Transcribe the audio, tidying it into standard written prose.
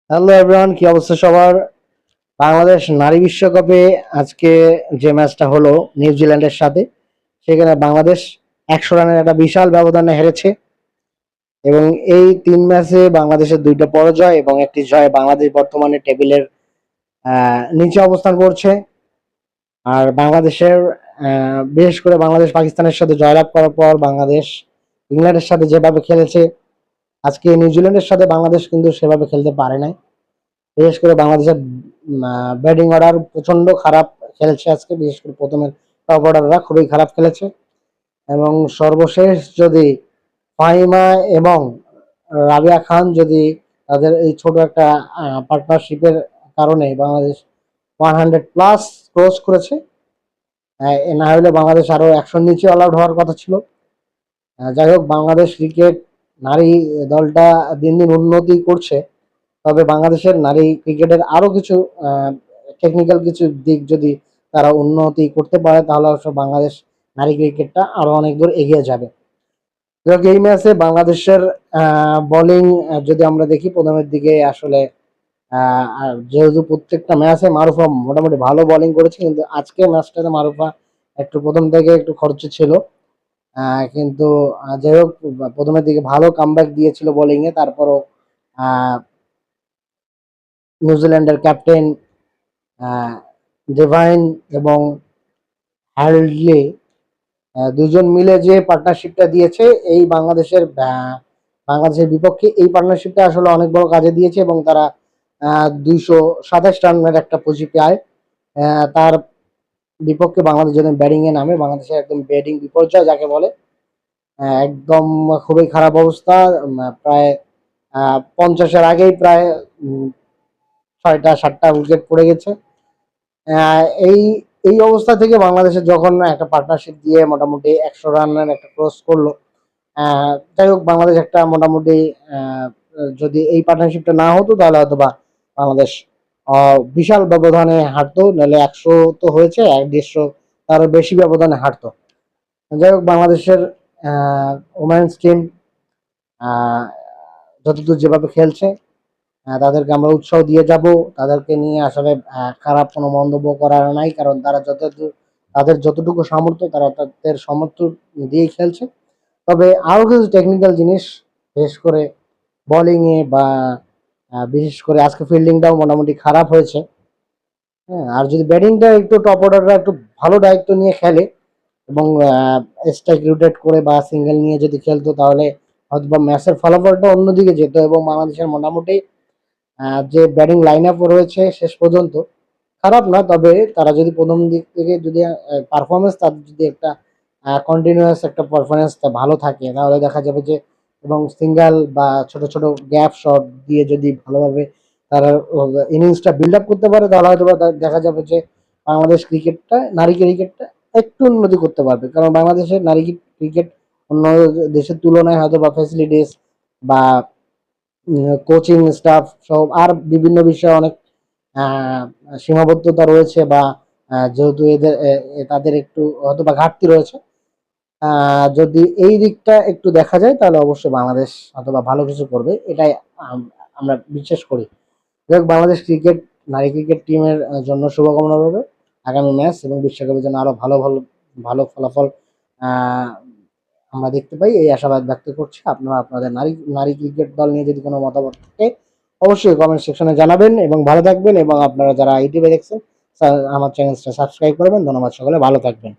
Hello everyone, কি অবস্থা সবার? বাংলাদেশ নারী বিশ্বকাপে আজকে যে ম্যাচটা হলো নিউজিল্যান্ডের সাথে, সেখানে বাংলাদেশ 100 রানের একটা বিশাল ব্যবধানে হেরেছে। এবং এই 3 ম্যাচে বাংলাদেশের 2টা পরাজয় এবং একটি জয়। বাংলাদেশ বর্তমানে টেবিলের নিচে অবস্থান করছে। আর বাংলাদেশের বিশেষ করে বাংলাদেশ পাকিস্তানের সাথে জয়লাভ করার পর বাংলাদেশ ইংল্যান্ডের সাথে যেভাবে খেলেছে, আজকে নিউজিল্যান্ডের সাথে বাংলাদেশ কিন্তু সেভাবে খেলতে পারে নাই। বিশেষ করে বাংলাদেশের ব্যাটিং অর্ডার প্রচন্ড খারাপ খেলেছে আজকে। বিশেষ করে প্রথমের টপ অর্ডাররা খুবই খারাপ খেলেছে। এবং সর্বশেষ যদি ফাহিমা এবং রাবিয়া খান যদি তাদের এই ছোট একটা পার্টনারশিপের কারণে বাংলাদেশ 100+ ক্রস করেছে। না হলে বাংলাদেশ আরো 100-র নিচে অল আউট হওয়ার কথা ছিল। যাই হোক, বাংলাদেশ ক্রিকেট নারী দলটা দিন দিন উন্নতি করছে। তবে বাংলাদেশের নারী ক্রিকেটের আরো কিছু টেকনিক্যাল কিছু দিক যদি তারা উন্নতি করতে পারে, তাহলে অবশ্য বাংলাদেশ নারী ক্রিকেটটা আরো অনেক দূর এগিয়ে যাবে। এই ম্যাচে বাংলাদেশের বোলিং যদি আমরা দেখি, প্রথমের দিকে আসলে যেহেতু প্রত্যেকটা ম্যাচে মারুফা মোটামুটি ভালো বোলিং করেছে, কিন্তু আজকে ম্যাচটাতে মারুফা একটু প্রথম থেকে একটু খরচ ছিল। কিন্তু যাই হোক, প্রথমের দিকে ভালো কামব্যাক দিয়েছিল বোলিংয়ে। তারপরও নিউজিল্যান্ডের ক্যাপ্টেন ডেভাইন এবং হ্যারল্ডলি দুজন মিলে যে পার্টনারশিপটা দিয়েছে এই বাংলাদেশের বিপক্ষে, এই পার্টনারশিপটা আসলে অনেক বড় কাজে দিয়েছে। এবং তারা 227 রানের একটা পুঁজি পায়। তার বিপক্ষে বাংলাদেশ যদি ব্যাটিং এ নামে, বাংলাদেশের একদম ব্যাটিং বিপর্যয় যাকে বলে, একদম খুবই খারাপ অবস্থা। প্রায় 50-এর আগেই প্রায় 6টা-7টা উইকেট পড়ে গেছে। এই এই অবস্থা থেকে বাংলাদেশের যখন একটা পার্টনারশিপ দিয়ে মোটামুটি 100 রানের একটা ক্রস করলো, যাই হোক, বাংলাদেশ একটা মোটামুটি যদি এই পার্টনারশিপটা না হতো তাহলে হয়তো বা বাংলাদেশ বিশাল ব্যবধানে হারতো। নাহলে 100 তো হয়েছে, 150 তারও বেশি ব্যবধানে হারতো। যাই হোক, বাংলাদেশের ওমেন্স টিম যতদূর যেভাবে খেলছে, তাদেরকে আমরা উৎসাহ দিয়ে যাব। তাদেরকে নিয়ে আসলে খারাপ কোনো মন্তব্য করার নাই, কারণ তারা তাদের যতটুকু সামর্থ্য তারা তাদের সামর্থ্য দিয়েই খেলছে। তবে আরো কিছু টেকনিক্যাল জিনিস, বিশেষ করে বোলিংয়ে বা বিশেষ করে আজকে ফিল্ডিংটাও মোটামুটি খারাপ হয়েছে। হ্যাঁ, আর যদি ব্যাটিংটা একটু টপ অর্ডাররা একটু ভালো দায়িত্ব নিয়ে খেলে এবং স্ট্রাইক রোটেট করে বা সিঙ্গেল নিয়ে যদি খেলতো, তাহলে হয়তো বা ম্যাচের ফলাফলটা অন্যদিকে যেত। এবং বাংলাদেশের মোটামুটি যে ব্যাটিং লাইন আপ রয়েছে শেষ পর্যন্ত খারাপ না। তবে তারা যদি প্রথম দিক থেকে যদি পারফরমেন্স, তাদের যদি একটা কন্টিনিউয়াস একটা পারফরমেন্স ভালো থাকে, তাহলে দেখা যাবে যে, এবং সিঙ্গেল বা ছোট ছোট গ্যাপ শট দিয়ে যদি ভালোভাবে তারা ইনিংসটা বিল্ড আপ করতে পারে, তাহলে হয়তো দেখা যাবে যে বাংলাদেশ ক্রিকেটটা, নারী ক্রিকেটটা একটু উন্নতি করতে পারবে। কারণ বাংলাদেশের নারী ক্রিকেট অন্য দেশের তুলনায় হয়তো বা ফ্যাসিলিটিস বা কোচিং স্টাফ সব আর বিভিন্ন বিষয়ে অনেক সীমাবদ্ধতা রয়েছে, বা যেহেতু তাদের একটু হয়তো বা ঘাটতি রয়েছে। যদি এই দিকটা একটু দেখা যায়, তাহলে অবশ্যই বাংলাদেশ অথবা ভালো কিছু করবে, এটাই আমরা বিশ্বাস করি। যাই হোক, বাংলাদেশ ক্রিকেট নারী ক্রিকেট টিমের জন্য শুভকামনা রইল আগামী ম্যাচ এবং বিশ্বকাপের জন্য আরো ভালো ভালো ভালো ফলাফল আহ, আমরা দেখতে পাই, এই আশাবাদ ব্যক্ত করছি। আপনারা আপনাদের নারী নারী ক্রিকেট দল নিয়ে যদি কোনো মতামত থাকে, অবশ্যই কমেন্ট সেকশনে জানাবেন। এবং ভালো থাকবেন। এবং আপনারা যারা ইউটিউবে দেখছেন, আমার চ্যানেলটা সাবস্ক্রাইব করবেন। ধন্যবাদ, সকলে ভালো থাকবেন।